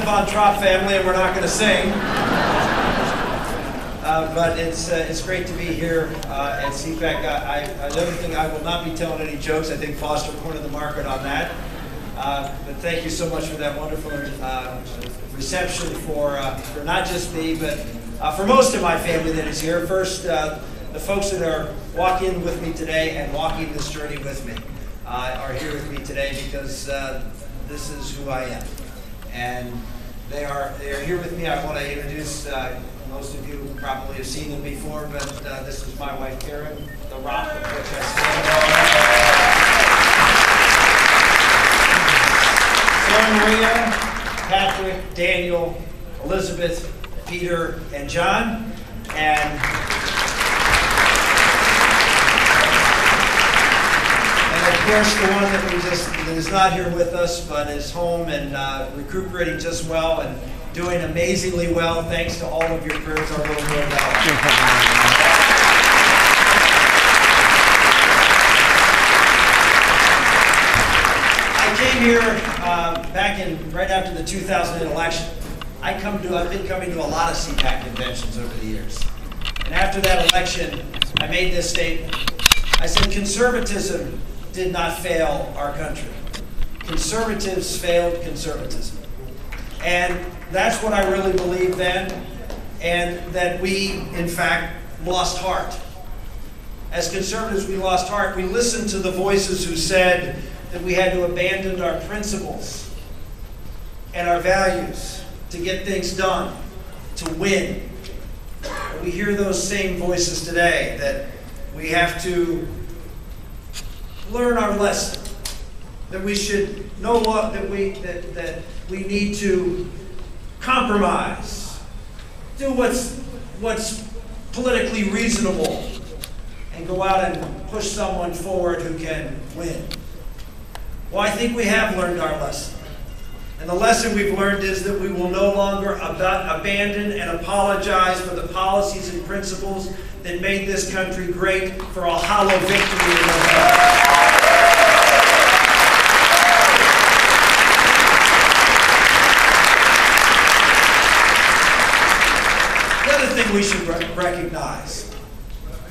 Von Trapp family, and we're not going to sing. But it's great to be here at CPAC. Another thing, I will not be telling any jokes. I think Foster cornered the market on that. But thank you so much for that wonderful reception for not just me, but for most of my family that is here. First, the folks that are walking with me today and walking this journey with me are here with me today because this is who I am. And they are here with me. I want to introduce, most of you probably have seen them before, but this is my wife Karen, the rock of which I stand. Sarah Maria, Patrick, Daniel, Elizabeth, Peter, and John. And of course, the one that is not here with us, but is home and recuperating just well and doing amazingly well, thanks to all of your prayers, our little girl Bella. I came here right after the 2000 election. I've been coming to a lot of CPAC conventions over the years. And after that election, I made this statement. I said, conservatism did not fail our country. Conservatives failed conservatism. And that's what I really believed then, and that we, in fact, lost heart. As conservatives, we lost heart. We listened to the voices who said that we had to abandon our principles and our values to get things done, to win. And we hear those same voices today, that we have to learn our lesson, that we should know that we need to compromise, do what's politically reasonable, and go out and push someone forward who can win. Well, I think we have learned our lesson. And the lesson we've learned is that we will no longer abandon and apologize for the policies and principles that made this country great for a hollow victory in November. The other thing we should recognize,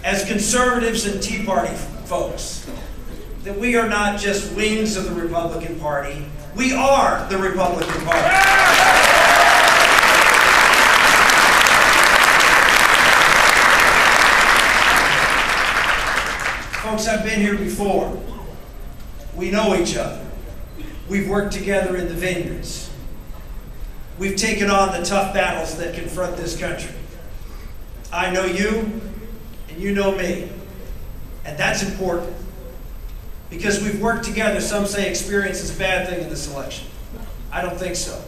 as conservatives and Tea Party folks, that we are not just wings of the Republican Party, we are the Republican Party. Folks, I've been here before. We know each other. We've worked together in the vineyards. We've taken on the tough battles that confront this country. I know you, and you know me. And that's important. Because we've worked together. Some say experience is a bad thing in this election. I don't think so.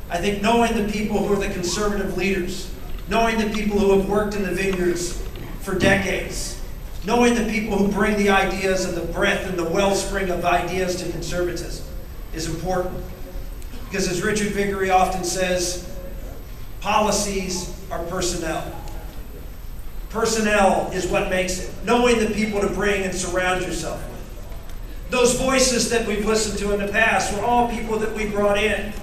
I think knowing the people who are the conservative leaders, knowing the people who have worked in the vineyards for decades, knowing the people who bring the ideas and the breath and the wellspring of ideas to conservatism is important. Because as Richard Viguerie often says, policies are personnel. Personnel is what makes it. Knowing the people to bring and surround yourself with. Those voices that we've listened to in the past were all people that we brought in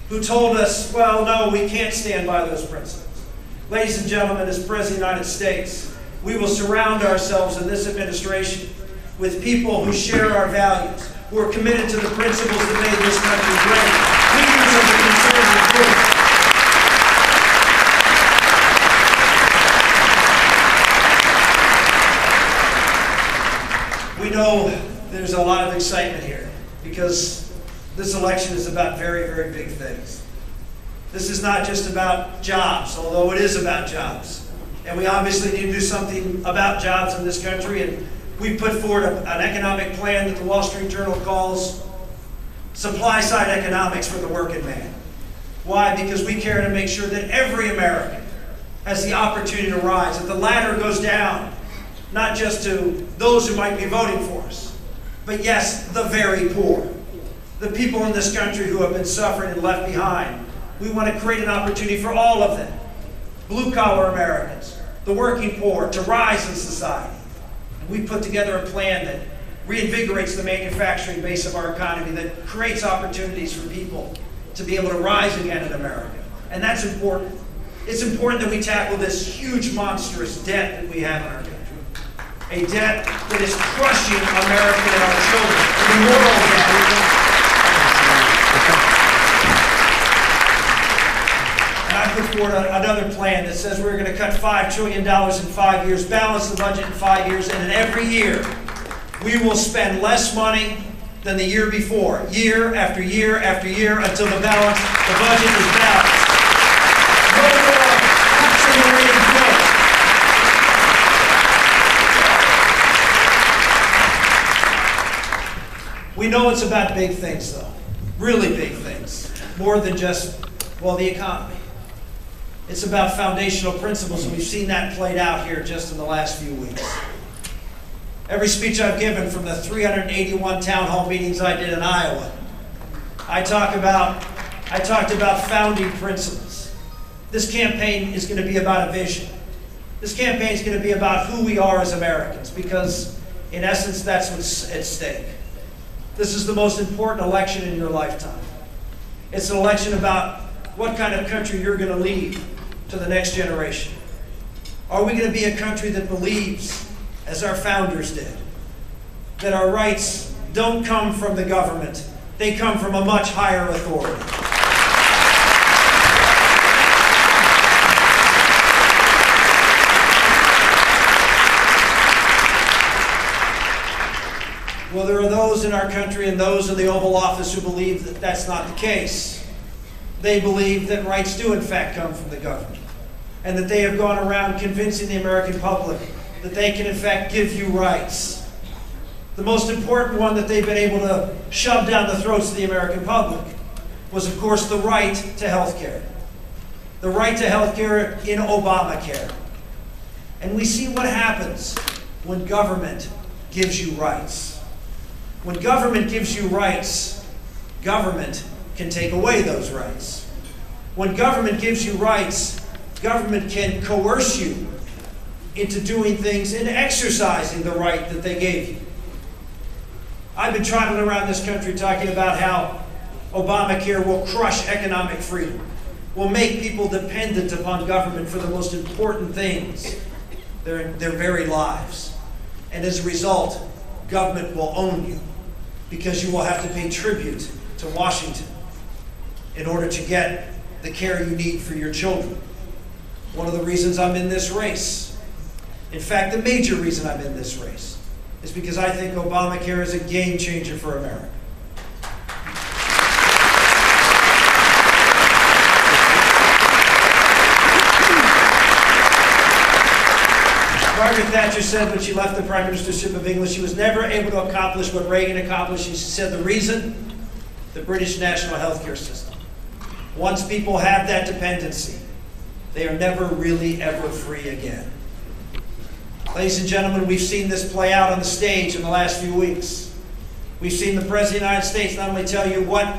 who told us, well, no, we can't stand by those principles. Ladies and gentlemen, as President of the United States, we will surround ourselves in this administration with people who share our values, who are committed to the principles that made this country great, leaders of the conservative group. We know there's a lot of excitement here because this election is about very, very big things. This is not just about jobs, although it is about jobs. And we obviously need to do something about jobs in this country, and we put forward an economic plan that the Wall Street Journal calls supply-side economics for the working man. Why? Because we care to make sure that every American has the opportunity to rise, that the ladder goes down, not just to those who might be voting for us, but yes, the very poor, the people in this country who have been suffering and left behind. We want to create an opportunity for all of them, blue-collar Americans, the working poor, to rise in society. And we put together a plan that reinvigorates the manufacturing base of our economy, that creates opportunities for people to be able to rise again in America. And that's important. It's important that we tackle this huge, monstrous debt that we have in our country. A debt that is crushing America and our children. The moral debt. And I put forward another plan that says we're going to cut $5 trillion in 5 years, balance the budget in 5 years, and in every year we will spend less money than the year before, year after year after year, until the budget is balanced. No more accelerated growth. We know it's about big things, though. Really big things. More than just, well, the economy. It's about foundational principles, and we've seen that played out here just in the last few weeks. Every speech I've given, from the 381 town hall meetings I did in Iowa, I talked about founding principles. This campaign is going to be about a vision. This campaign is going to be about who we are as Americans, because in essence, that's what's at stake. This is the most important election in your lifetime. It's an election about what kind of country you're going to leave to the next generation. Are we going to be a country that believes, as our founders did, that our rights don't come from the government, they come from a much higher authority? Well, there are those in our country and those in the Oval Office who believe that that's not the case. They believe that rights do in fact come from the government, and that they have gone around convincing the American public that they can in fact give you rights. The most important one that they've been able to shove down the throats of the American public was, of course, the right to health care. The right to health care in Obamacare. And we see what happens when government gives you rights. When government gives you rights, government can take away those rights. When government gives you rights, government can coerce you into doing things and exercising the right that they gave you. I've been traveling around this country talking about how Obamacare will crush economic freedom, will make people dependent upon government for the most important things, their very lives. And as a result, government will own you, because you will have to pay tribute to Washington in order to get the care you need for your children. One of the reasons I'm in this race, in fact, the major reason I'm in this race, is because I think Obamacare is a game changer for America. Margaret Thatcher said when she left the Prime Ministership of England, she was never able to accomplish what Reagan accomplished. She said the reason, the British national health care system. Once people have that dependency, they are never really ever free again. Ladies and gentlemen, we've seen this play out on the stage in the last few weeks. We've seen the President of the United States not only tell you what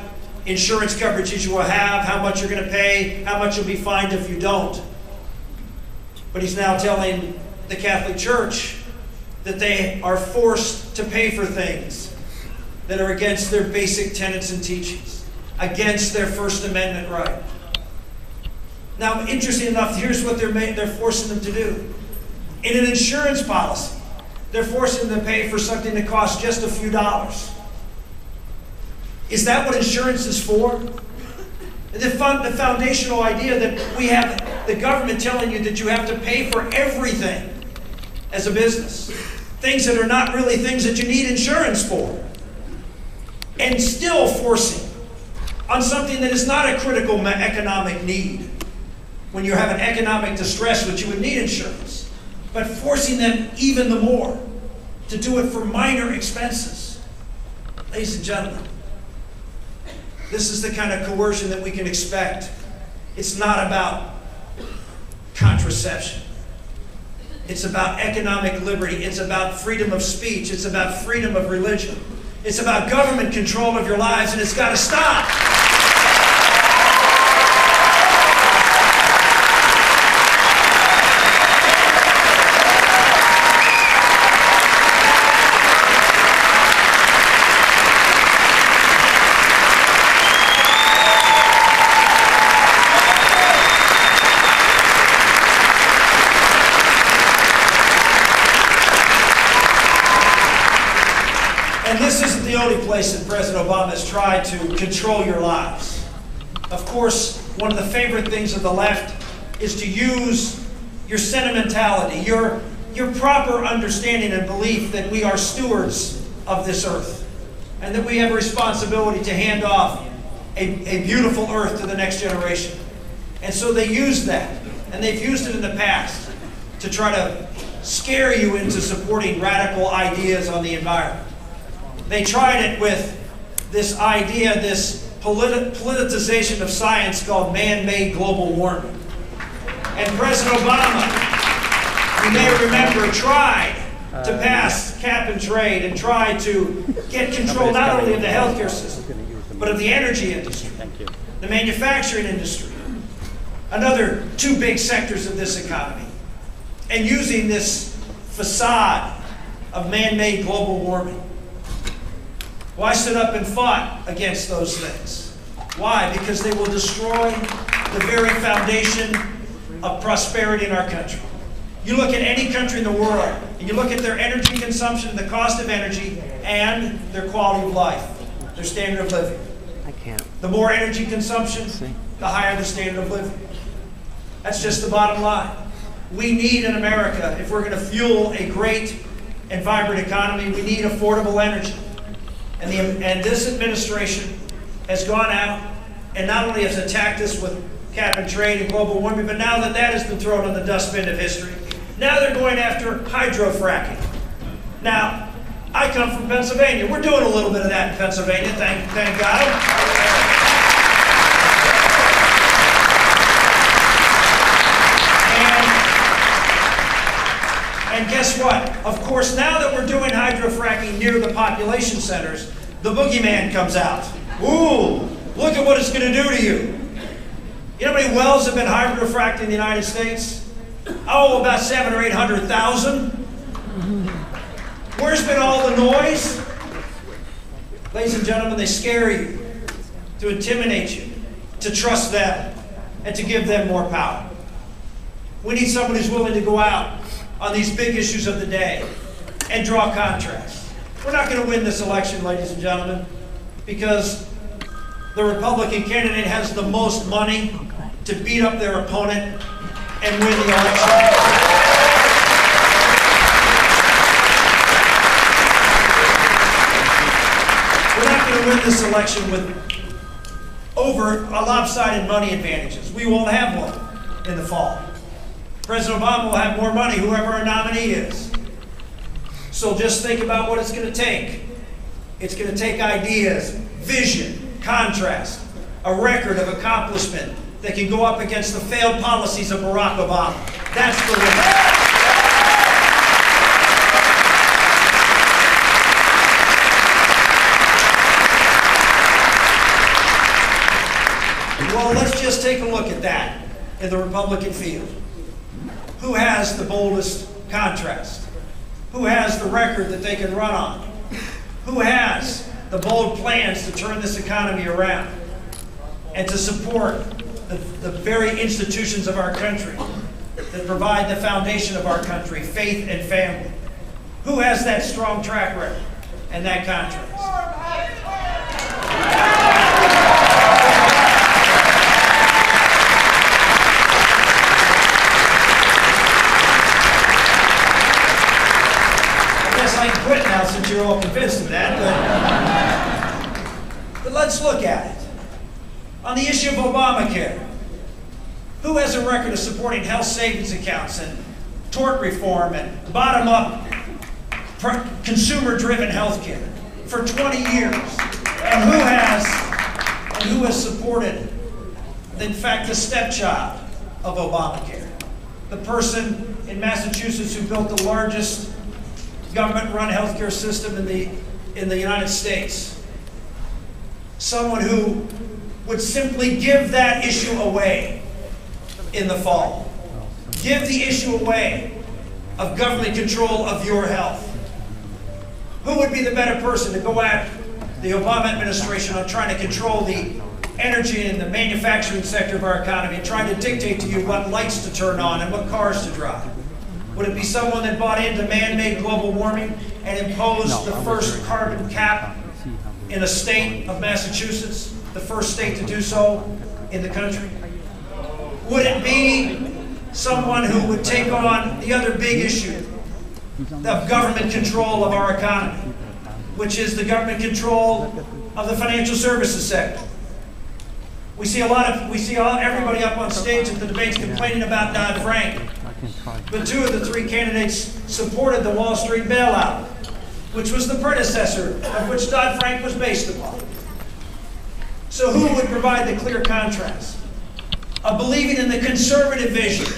insurance coverages you will have, how much you're going to pay, how much you'll be fined if you don't, but he's now telling the Catholic Church that they are forced to pay for things that are against their basic tenets and teachings, against their First Amendment right. Now, interesting enough, here's what they're forcing them to do. In an insurance policy, they're forcing them to pay for something that costs just a few dollars. Is that what insurance is for? The foundational idea that we have the government telling you that you have to pay for everything as a business. Things that are not really things that you need insurance for. And still forcing on something that is not a critical economic need. When you have an economic distress, which you would need insurance. But forcing them even the more to do it for minor expenses. Ladies and gentlemen, this is the kind of coercion that we can expect. It's not about contraception. It's about economic liberty. It's about freedom of speech. It's about freedom of religion. It's about government control of your lives, and it's got to stop. And this isn't the only place that President Obama has tried to control your lives. Of course, one of the favorite things of the left is to use your sentimentality, your proper understanding and belief that we are stewards of this earth and that we have a responsibility to hand off a beautiful earth to the next generation. And so they use that, and they've used it in the past to try to scare you into supporting radical ideas on the environment. They tried it with this idea, this politicization of science called man-made global warming. And President Obama, you may remember, tried to pass cap and trade and tried to get control not only of the healthcare system, but of the energy industry, the manufacturing industry, another two big sectors of this economy, and using this facade of man-made global warming. Well, I stood up and fought against those things. Why? Because they will destroy the very foundation of prosperity in our country. You look at any country in the world, and you look at their energy consumption, the cost of energy, and their quality of life, their standard of living. The more energy consumption, the higher the standard of living. That's just the bottom line. We need in America, if we're going to fuel a great and vibrant economy, we need affordable energy. And this administration has gone out and not only has attacked us with cap and trade and global warming, but now that that has been thrown on the dustbin of history, now they're going after hydrofracking. Now, I come from Pennsylvania. We're doing a little bit of that in Pennsylvania, thank God. And guess what? Of course, now that we're doing hydrofracking near the population centers, the boogeyman comes out. Ooh, look at what it's going to do to you. You know how many wells have been hydrofracted in the United States? Oh, about 700,000 or 800,000. Where's been all the noise? Ladies and gentlemen, they scare you, to intimidate you, to trust them, and to give them more power. We need someone who's willing to go out on these big issues of the day and draw contrasts. We're not going to win this election, ladies and gentlemen, because the Republican candidate has the most money to beat up their opponent and win the election. We're not going to win this election with over lopsided money advantages. We won't have one in the fall. President Obama will have more money, whoever our nominee is. So just think about what it's going to take. It's going to take ideas, vision, contrast, a record of accomplishment that can go up against the failed policies of Barack Obama. That's the winner. Well, let's just take a look at that in the Republican field. Who has the boldest contrast? Who has the record that they can run on? Who has the bold plans to turn this economy around and to support the very institutions of our country that provide the foundation of our country, faith and family? Who has that strong track record and that contrast? I can quit now since you're all convinced of that, but let's look at it. On the issue of Obamacare, who has a record of supporting health savings accounts and tort reform and bottom-up consumer-driven health care for 20 years? And who has supported, in fact, the stepchild of Obamacare, the person in Massachusetts who built the largest government-run healthcare system in the United States? Someone who would simply give that issue away in the fall. Give the issue away of government control of your health. Who would be the better person to go at the Obama administration on trying to control the energy and the manufacturing sector of our economy and trying to dictate to you what lights to turn on and what cars to drive? Would it be someone that bought into man-made global warming and imposed the first carbon cap in a state of Massachusetts, the first state to do so in the country? Would it be someone who would take on the other big issue of government control of our economy, which is the government control of the financial services sector? We see everybody up on stage at the debates complaining about Dodd-Frank. But two of the three candidates supported the Wall Street bailout, which was the predecessor of which Dodd-Frank was based upon. So who would provide the clear contrast of believing in the conservative vision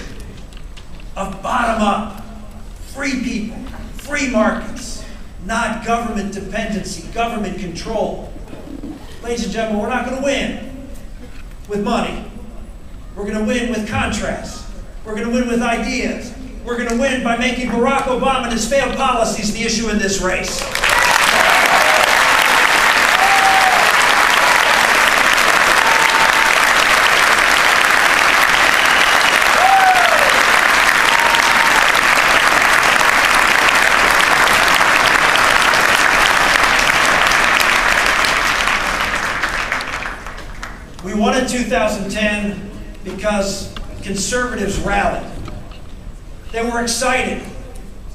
of bottom-up, free people, free markets, not government dependency, government control? Ladies and gentlemen, we're not going to win with money. We're going to win with contrast. We're going to win with ideas. We're going to win by making Barack Obama and his failed policies the issue in this race. We won in 2010 because conservatives rallied. They were excited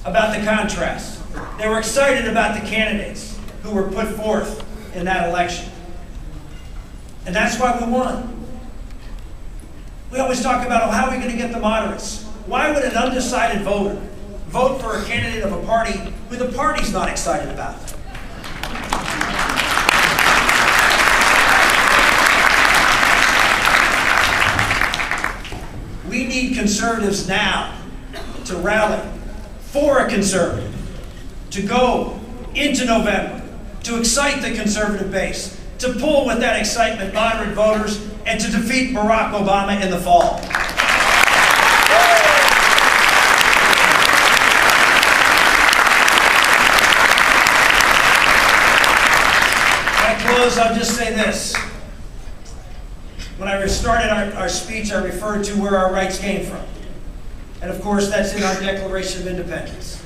about the contrast. They were excited about the candidates who were put forth in that election. And that's why we won. We always talk about, oh, how are we going to get the moderates? Why would an undecided voter vote for a candidate of a party who the party's not excited about? We need conservatives now to rally for a conservative, to go into November, to excite the conservative base, to pull with that excitement moderate voters, and to defeat Barack Obama in the fall. When I close, I'll just say this. When I started our speech, I referred to where our rights came from. And of course, that's in our Declaration of Independence.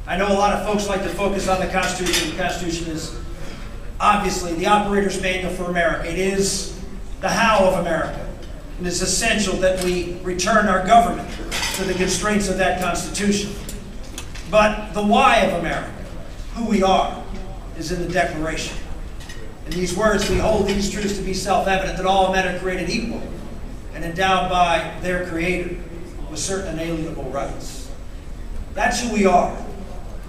I know a lot of folks like to focus on the Constitution. The Constitution is obviously the operator's manual for America. It is the how of America. And it's essential that we return our government to the constraints of that Constitution. But the why of America, who we are, is in the Declaration. In these words, we hold these truths to be self-evident, that all men are created equal and endowed by their Creator with certain inalienable rights. That's who we are,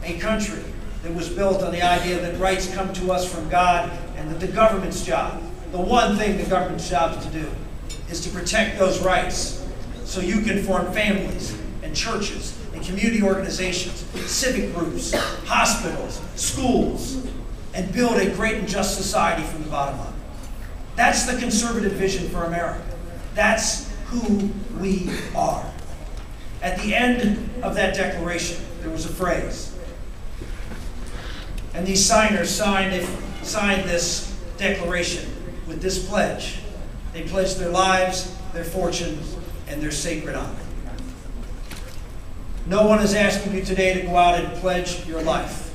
a country that was built on the idea that rights come to us from God, and that the government's job, the one thing the government's job is to do, is to protect those rights so you can form families and churches and community organizations, civic groups, hospitals, schools, and build a great and just society from the bottom up. That's the conservative vision for America. That's who we are. At the end of that declaration, there was a phrase. And these signers signed this declaration with this pledge. They pledged their lives, their fortunes, and their sacred honor. No one is asking you today to go out and pledge your life.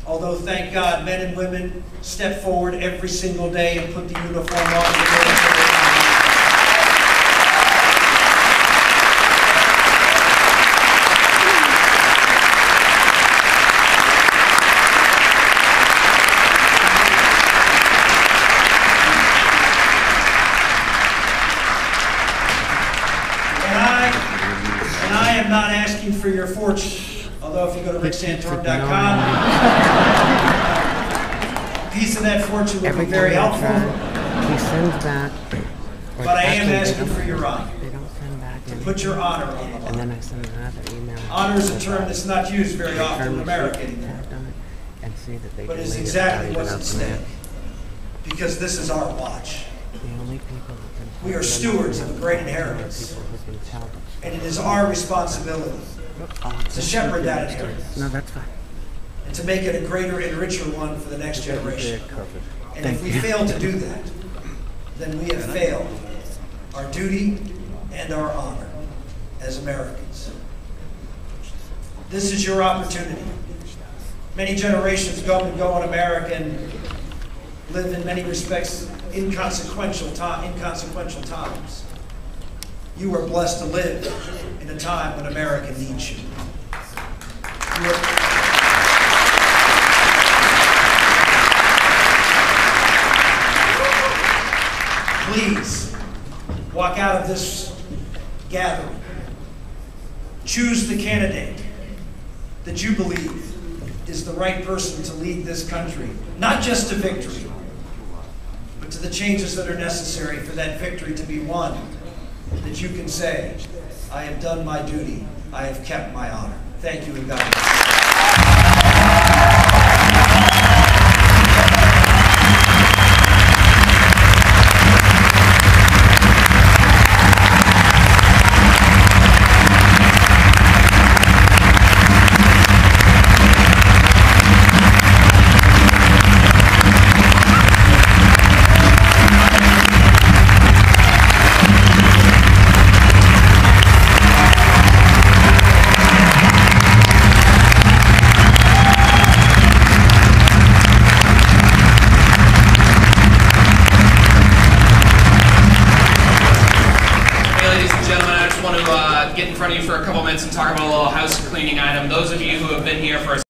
Although, thank God, men and women step forward every single day and put the uniform on. And I am not asking for your fortune. Although if you go to ricksantorum.com, a piece of that fortune would be very helpful. He sends back. But I am asking for your honor. They don't send back. To put your honor on the line. And then I send another email. Honor is a term that's not used very often in America anymore. But it's exactly what's at stake. Because this is our watch. We are stewards of a great inheritance. And it is our responsibility to shepherd that inheritance. No, that's fine. And to make it a greater and richer one for the next generation. And if we fail to do that, then we have failed our duty and our honor as Americans. This is your opportunity. Many generations come and go in America and live in many respects inconsequential times. You are blessed to live in a time when America needs you. Please walk out of this gathering. Choose the candidate that you believe is the right person to lead this country, not just to victory, but to the changes that are necessary for that victory to be won, that you can say, I have done my duty, I have kept my honor. Thank you, and God bless. Get in front of you for a couple minutes and talk about a little house cleaning item. Those of you who have been here for a